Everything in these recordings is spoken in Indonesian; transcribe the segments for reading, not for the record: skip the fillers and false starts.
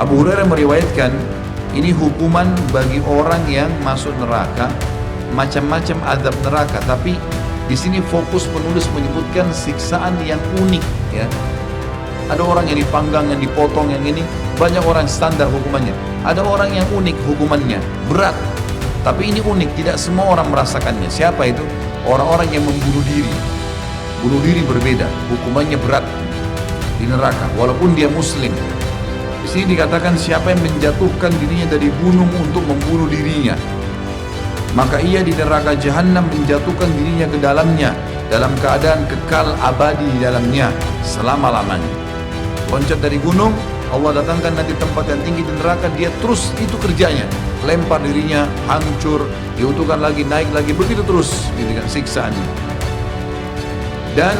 Abu Hurairah meriwayatkan, ini hukuman bagi orang yang masuk neraka, macam-macam azab neraka, tapi di sini fokus penulis menyebutkan siksaan yang unik, ya. Ada orang yang dipanggang, yang dipotong, yang ini banyak orang standar hukumannya. Ada orang yang unik hukumannya, berat. Tapi ini unik, tidak semua orang merasakannya. Siapa itu? Orang-orang yang membunuh diri. Bunuh diri berbeda, hukumannya berat di neraka, walaupun dia muslim. Di sini dikatakan siapa yang menjatuhkan dirinya dari gunung untuk membunuh dirinya, maka ia di neraka jahanam menjatuhkan dirinya ke dalamnya dalam keadaan kekal abadi di dalamnya selama-lamanya. Loncat dari gunung, Allah datangkan nanti tempat yang tinggi di neraka, dia terus itu kerjanya, lempar dirinya, hancur, diutuhkan lagi, naik lagi, begitu terus gitu kan siksaannya. Dan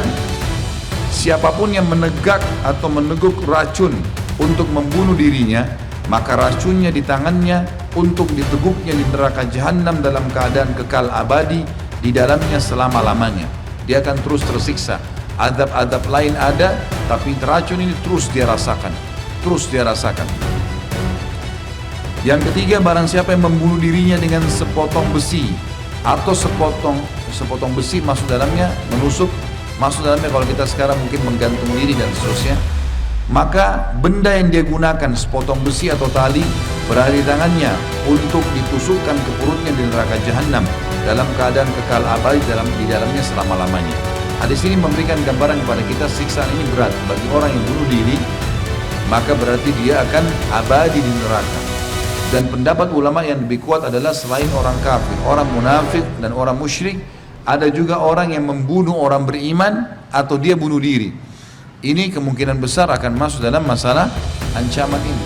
siapapun yang menegak atau meneguk racun untuk membunuh dirinya, maka racunnya di tangannya untuk diteguknya di neraka jahanam dalam keadaan kekal abadi di dalamnya selama-lamanya. Dia akan terus tersiksa. Azab-azab lain ada, tapi racun ini terus dia rasakan, terus dia rasakan. Yang ketiga, barang siapa yang membunuh dirinya dengan sepotong besi atau sepotong besi masuk dalamnya, menusuk masuk dalamnya, kalau kita sekarang mungkin menggantung diri dan seterusnya, maka benda yang dia gunakan, sepotong besi atau tali, berada di tangannya untuk ditusukkan ke perutnya di neraka jahanam dalam keadaan kekal abadi di dalamnya selama-lamanya. Hadis ini memberikan gambaran kepada kita siksaan ini berat bagi orang yang bunuh diri, maka berarti dia akan abadi di neraka. Dan pendapat ulama yang lebih kuat adalah selain orang kafir, orang munafik dan orang musyrik, ada juga orang yang membunuh orang beriman atau dia bunuh diri. Ini kemungkinan besar akan masuk dalam masalah ancaman ini.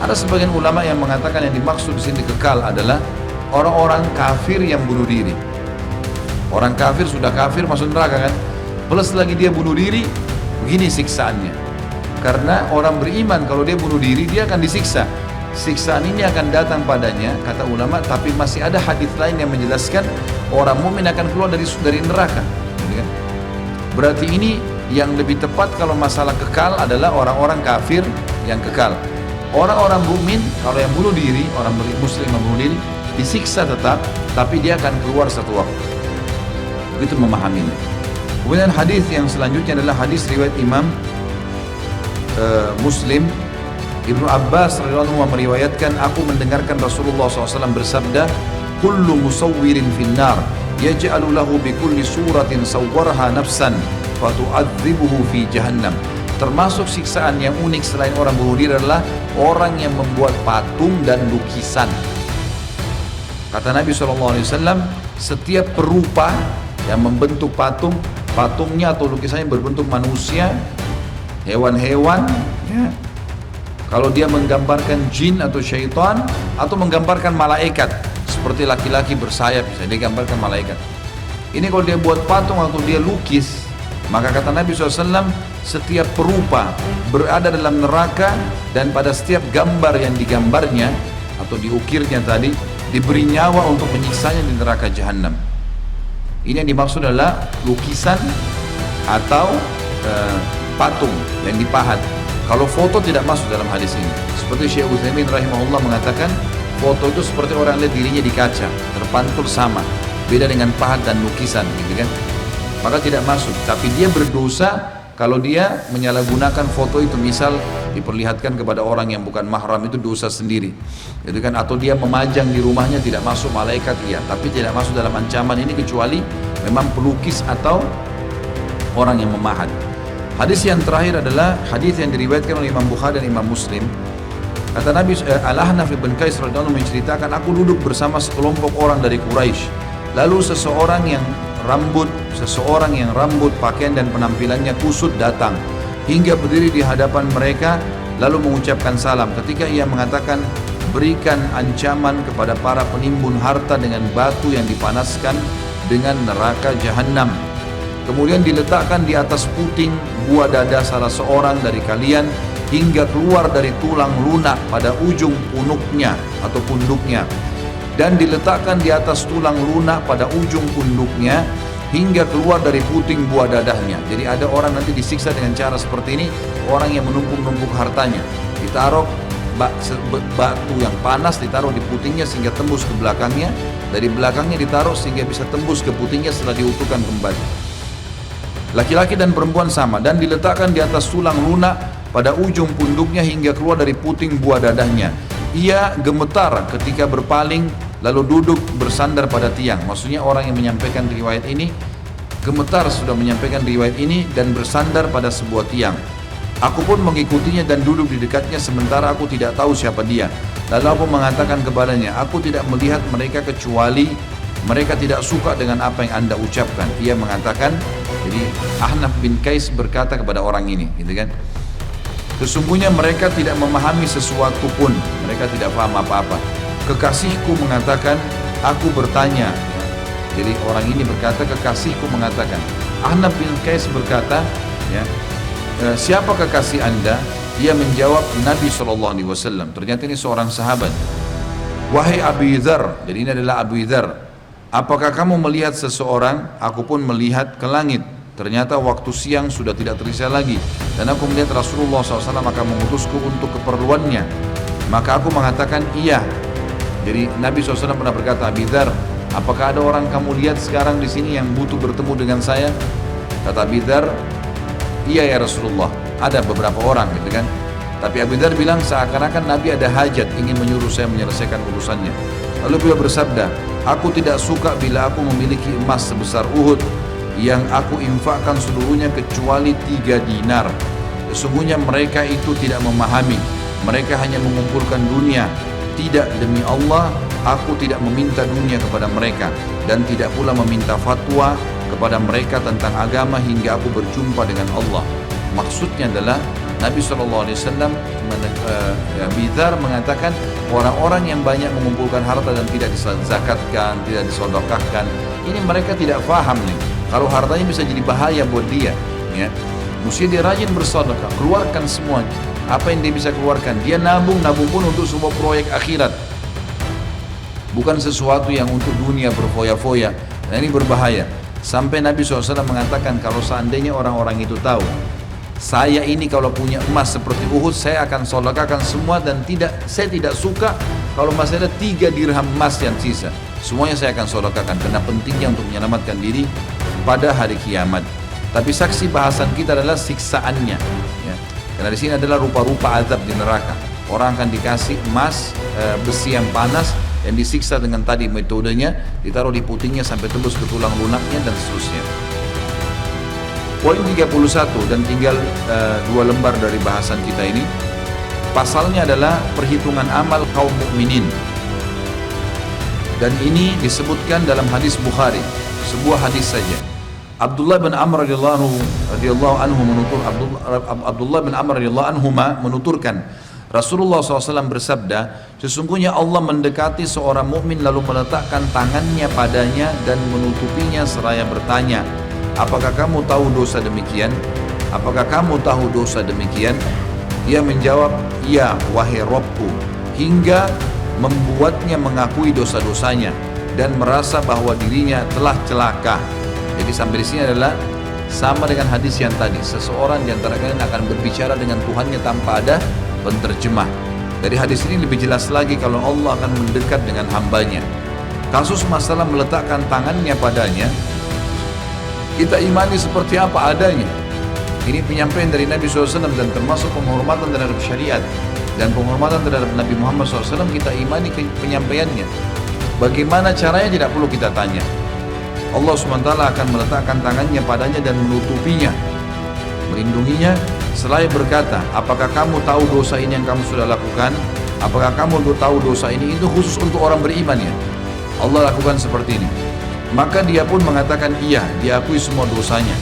Ada sebagian ulama yang mengatakan yang dimaksud di sini kekal adalah orang-orang kafir yang bunuh diri. Orang kafir sudah kafir masuk neraka kan, plus lagi dia bunuh diri, begini siksaannya. Karena orang beriman kalau dia bunuh diri dia akan disiksa. Siksaan ini akan datang padanya, kata ulama, tapi masih ada hadis lain yang menjelaskan orang mukmin akan keluar dari neraka. Berarti ini yang lebih tepat kalau masalah kekal adalah orang-orang kafir yang kekal. Orang-orang mukmin kalau yang bunuh diri, orang muslim yang bunuh diri disiksa tetap, tapi dia akan keluar satu waktu. Begitu memahaminya. Kemudian hadis yang selanjutnya adalah hadis riwayat Imam Muslim. Ibnu Abbas radhiyallahu anhu meriwayatkan, aku mendengarkan Rasulullah SAW bersabda, kullu musawwirin finnar yaj'alu lahu bikulli suratin sawwarha nafsan fatu'adzibuhu fi jahannam. Termasuk siksaan yang unik selain orang bunuh diri adalah orang yang membuat patung dan lukisan. Kata Nabi SAW, setiap perupa yang membentuk patungnya atau lukisannya berbentuk manusia, hewan-hewan, ya. Kalau dia menggambarkan jin atau syaitan atau menggambarkan malaikat seperti laki-laki bersayap, bisa dia gambarkan malaikat. Ini kalau dia buat patung atau dia lukis, maka kata Nabi SAW, setiap perupa berada dalam neraka dan pada setiap gambar yang digambarnya atau diukirnya tadi diberi nyawa untuk menyiksanya di neraka jahanam. Ini yang dimaksud adalah lukisan atau patung yang dipahat. Kalau foto tidak masuk dalam hadis ini. Seperti Syekh Utsaimin rahimahullah mengatakan, foto itu seperti orang lihat dirinya di kaca, terpantul sama. Beda dengan pahat dan lukisan, gitu kan? Maka tidak masuk. Tapi dia berdosa kalau dia menyalahgunakan foto itu, misal diperlihatkan kepada orang yang bukan mahram, itu dosa sendiri. Gitu kan? Atau dia memajang di rumahnya, tidak masuk malaikat, iya. Tapi tidak masuk dalam ancaman ini kecuali memang pelukis atau orang yang memahat. Hadis yang terakhir adalah hadis yang diriwayatkan oleh Imam Bukhari dan Imam Muslim. Kata Nabi Al-Ahnaf bin Qais radhiyallahu anhu menceritakan, aku duduk bersama sekelompok orang dari Quraisy. Lalu seseorang yang rambut, pakaian dan penampilannya kusut datang hingga berdiri di hadapan mereka lalu mengucapkan salam. Ketika ia mengatakan, berikan ancaman kepada para penimbun harta dengan batu yang dipanaskan dengan neraka jahanam. Kemudian diletakkan di atas puting buah dada salah seorang dari kalian hingga keluar dari tulang lunak pada ujung punuknya atau punduknya, dan diletakkan di atas tulang lunak pada ujung punduknya hingga keluar dari puting buah dadahnya. Jadi ada orang nanti disiksa dengan cara seperti ini, orang yang menumpuk-numpuk hartanya, ditaruh batu yang panas ditaruh di putingnya sehingga tembus ke belakangnya, dari belakangnya ditaruh sehingga bisa tembus ke putingnya setelah diutuhkan kembali. Laki-laki dan perempuan sama, dan diletakkan di atas tulang lunak pada ujung punduknya hingga keluar dari puting buah dadahnya. Ia gemetar ketika berpaling lalu duduk bersandar pada tiang. Maksudnya orang yang menyampaikan riwayat ini gemetar sudah menyampaikan riwayat ini dan bersandar pada sebuah tiang. Aku pun mengikutinya dan duduk di dekatnya sementara aku tidak tahu siapa dia. Lalu aku mengatakan kepadanya, aku tidak melihat mereka kecuali mereka tidak suka dengan apa yang Anda ucapkan. Ia mengatakan, jadi Ahnaf bin Qais berkata kepada orang ini, gitu kan? Sesungguhnya mereka tidak memahami sesuatu pun, mereka tidak paham apa-apa. Kekasihku mengatakan, aku bertanya. Jadi orang ini berkata, kekasihku mengatakan. Ahnaf bin Qais berkata, ya, siapa kekasih Anda? Dia menjawab, Nabi SAW. Ternyata ini seorang sahabat. Wahai Abu Dzar, jadi ini adalah Abu Dzar. Apakah kamu melihat seseorang? Aku pun melihat ke langit. Ternyata waktu siang sudah tidak tersisa lagi. Dan aku melihat Rasulullah SAW akan mengutusku untuk keperluannya. Maka aku mengatakan iya. Jadi Nabi SAW pernah berkata, Abu Dzar, apakah ada orang kamu lihat sekarang di sini yang butuh bertemu dengan saya? Kata Abu Dzar, iya ya Rasulullah, ada beberapa orang gitu kan. Tapi Abu Dzar bilang seakan-akan Nabi ada hajat ingin menyuruh saya menyelesaikan urusannya. Lalu beliau bersabda, aku tidak suka bila aku memiliki emas sebesar Uhud yang aku infakkan seluruhnya kecuali 3 dinar. Sesungguhnya mereka itu tidak memahami, mereka hanya mengumpulkan dunia. Tidak, demi Allah, aku tidak meminta dunia kepada mereka dan tidak pula meminta fatwa kepada mereka tentang agama hingga aku berjumpa dengan Allah. Maksudnya adalah Nabi SAW Bidhar mengatakan orang-orang yang banyak mengumpulkan harta dan tidak dizakatkan, tidak disodokahkan, ini mereka tidak paham nih. Kalau hartanya bisa jadi bahaya buat dia, ya. Mesti dia rajin bersedekah, keluarkan semua apa yang dia bisa keluarkan. Dia nabung pun untuk sebuah proyek akhirat, bukan sesuatu yang untuk dunia berfoya-foya. Nah ini berbahaya. Sampai Nabi SAW mengatakan kalau seandainya orang-orang itu tahu saya ini kalau punya emas seperti Uhud, saya akan sedekahkan semua dan saya tidak suka kalau masih ada 3 dirham emas yang sisa. Semuanya saya akan sedekahkan karena pentingnya untuk menyelamatkan diri pada hari kiamat. Tapi saksi bahasan kita adalah siksaannya, ya. Karena di sini adalah rupa-rupa azab di neraka. Orang akan dikasih emas, besi yang panas yang disiksa dengan tadi metodenya, ditaruh di putingnya sampai tembus ke tulang lunaknya dan seterusnya. Poin 31 dan tinggal 2 lembar dari bahasan kita ini. Pasalnya adalah perhitungan amal kaum mukminin. Dan ini disebutkan dalam hadis Bukhari, sebuah hadis saja. Abdullah bin Amr radhiyallahu anhuma menuturkan, Rasulullah SAW bersabda, sesungguhnya Allah mendekati seorang mukmin lalu meletakkan tangannya padanya dan menutupinya seraya bertanya, apakah kamu tahu dosa demikian? Apakah kamu tahu dosa demikian? Dia menjawab, iya wahai Rabbku, hingga membuatnya mengakui dosa-dosanya dan merasa bahwa dirinya telah celaka. Jadi sampai di sini adalah sama dengan hadis yang tadi, seseorang di antara kalian akan berbicara dengan Tuhannya tanpa ada penterjemah. Dari hadis ini lebih jelas lagi kalau Allah akan mendekat dengan hambanya. Kasus masalah meletakkan tangannya padanya, kita imani seperti apa adanya. Ini penyampaian dari Nabi SAW dan termasuk penghormatan terhadap syariat dan penghormatan terhadap Nabi Muhammad SAW. Kita imani penyampaiannya. Bagaimana caranya tidak perlu kita tanya. Allah SWT akan meletakkan tangannya padanya dan menutupinya, melindunginya, seraya berkata, apakah kamu tahu dosa ini yang kamu sudah lakukan? Apakah kamu tahu dosa ini? Itu khusus untuk orang beriman ya. Allah lakukan seperti ini. Maka dia pun mengatakan iya, diakui semua dosanya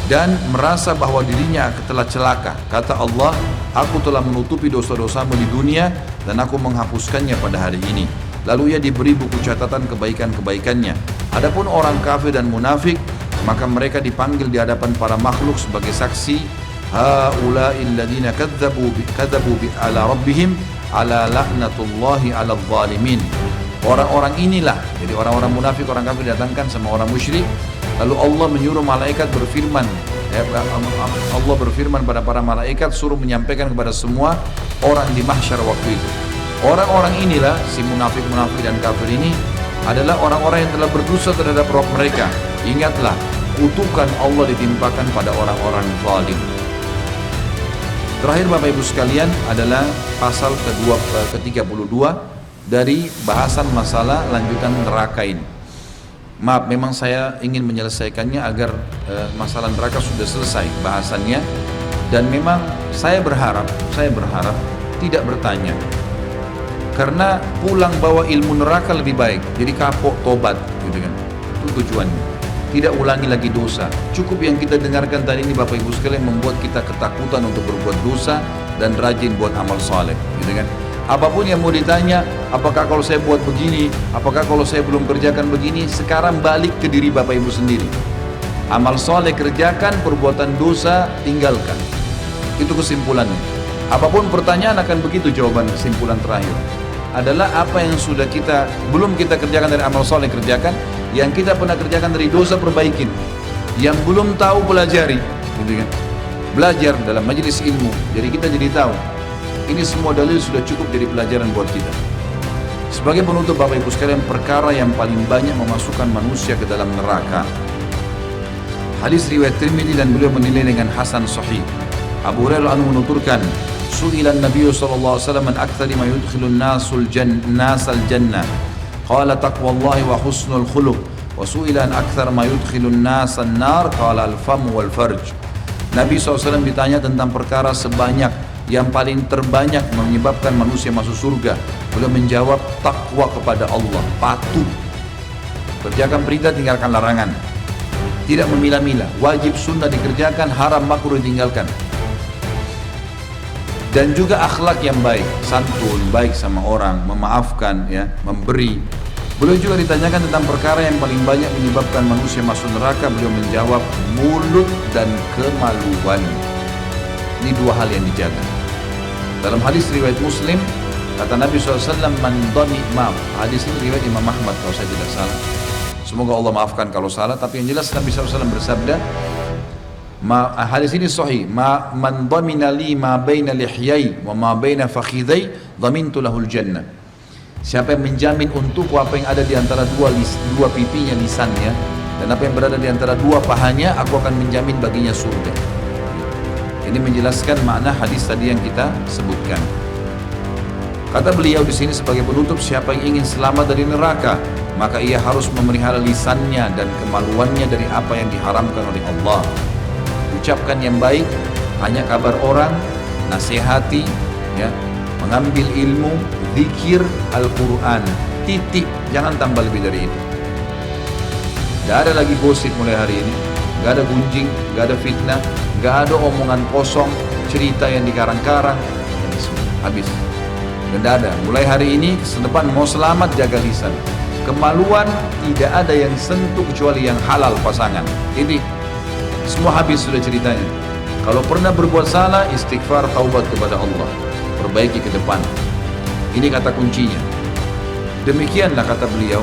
dan merasa bahwa dirinya telah celaka. Kata Allah, aku telah menutupi dosa-dosamu di dunia dan aku menghapuskannya pada hari ini. Lalu ia diberi buku catatan kebaikan-kebaikannya. Adapun orang kafir dan munafik, maka mereka dipanggil di hadapan para makhluk sebagai saksi. Haula'il ladzina kadzabu ala rabbihim ala la'natullahi 'alal zalimin. Orang-orang inilah, jadi orang-orang munafik, orang kafir didatangkan sama orang musyrik. Lalu Allah menyuruh malaikat berfirman, Allah berfirman pada para malaikat suruh menyampaikan kepada semua orang di mahsyar waktu itu. Orang-orang inilah, si munafik-munafik dan kafir ini adalah orang-orang yang telah berdosa terhadap Rabb mereka. Ingatlah, kutukan Allah ditimpakan pada orang-orang zalim. Terakhir Bapak Ibu sekalian adalah pasal ke-32 dari bahasan masalah lanjutan neraka ini. Maaf, memang saya ingin menyelesaikannya agar masalah neraka sudah selesai bahasannya, dan memang saya berharap tidak bertanya, karena pulang bawa ilmu neraka lebih baik. Jadi kapok tobat gitu kan, itu tujuannya, tidak ulangi lagi dosa. Cukup yang kita dengarkan tadi ini Bapak Ibu sekalian membuat kita ketakutan untuk berbuat dosa dan rajin buat amal saleh gitu kan. Apapun yang mau ditanya, apakah kalau saya buat begini, apakah kalau saya belum kerjakan begini, sekarang balik ke diri Bapak Ibu sendiri. Amal soleh kerjakan, perbuatan dosa tinggalkan. Itu kesimpulannya. Apapun pertanyaan akan begitu jawaban kesimpulan terakhir. Adalah apa yang sudah belum kita kerjakan dari amal soleh kerjakan, yang kita pernah kerjakan dari dosa perbaikin, yang belum tahu pelajari, gitu kan? Belajar dalam majelis ilmu, jadi kita jadi tahu. Ini semua dalil sudah cukup jadi pelajaran buat kita. Sebagai penutup Bapak Ibu sekalian, perkara yang paling banyak memasukkan manusia ke dalam neraka. Hadis riwayat Tirmidzi dan beliau menilai dengan hasan sahih. Abu Hurairah menuturkan, su'ilan Nabi sallallahu alaihi wasallam an aktsari ma yudkhilun nasal jannah. Qala taqwallahi wa husnul khuluq. Wa su'ila an aktsar ma yudkhilun nasan nar. Qala al-fam wal farj. Nabi SAW ditanya tentang perkara sebanyak yang paling terbanyak menyebabkan manusia masuk surga. Beliau menjawab, takwa kepada Allah, patuh, kerjakan perintah, tinggalkan larangan, tidak memilah-milah, wajib sunnah dikerjakan, haram makruh ditinggalkan, dan juga akhlak yang baik, santun, baik sama orang, memaafkan, ya, memberi. Beliau juga ditanyakan tentang perkara yang paling banyak menyebabkan manusia masuk neraka. Beliau menjawab, mulut dan kemaluan. Ini dua hal yang dijaga. Dalam hadis riwayat Muslim, kata Nabi SAW, hadis ini riwayat Imam Ahmad kalau saya tidak salah. Semoga Allah maafkan kalau salah, tapi yang jelas Nabi SAW bersabda, hadis ini sahih, man dhamina li ma baina lihyai wa ma baina fakhidai dhamintu lahul jannah. Siapa yang menjamin untukku apa yang ada di antara dua pipinya, lisannya, dan apa yang berada di antara dua pahanya, aku akan menjamin baginya surga. Ini menjelaskan makna hadis tadi yang kita sebutkan. Kata beliau di sini sebagai penutup, siapa yang ingin selamat dari neraka, maka ia harus memelihara lisannya dan kemaluannya dari apa yang diharamkan oleh Allah. Ucapkan yang baik, hanya kabar orang, nasihati, ya, mengambil ilmu, zikir, Al-Quran, titik, jangan tambah lebih dari itu. Gak ada lagi gosip mulai hari ini, gak ada gunjing, gak ada fitnah, gak ada omongan kosong, cerita yang dikarang-karang, habis. Gak ada. Mulai hari ini, sedepan mau selamat, jaga lisan. Kemaluan tidak ada yang sentuh kecuali yang halal pasangan. Ini semua habis sudah ceritanya. Kalau pernah berbuat salah, istighfar, taubat kepada Allah, perbaiki ke depan. Ini kata kuncinya. Demikianlah kata beliau,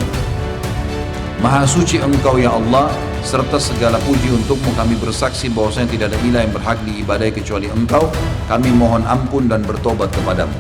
Maha suci Engkau ya Allah, serta segala puji untukmu, kami bersaksi bahwasanya tidak ada ilah yang berhak diibadahi kecuali Engkau. Kami mohon ampun dan bertobat kepadamu.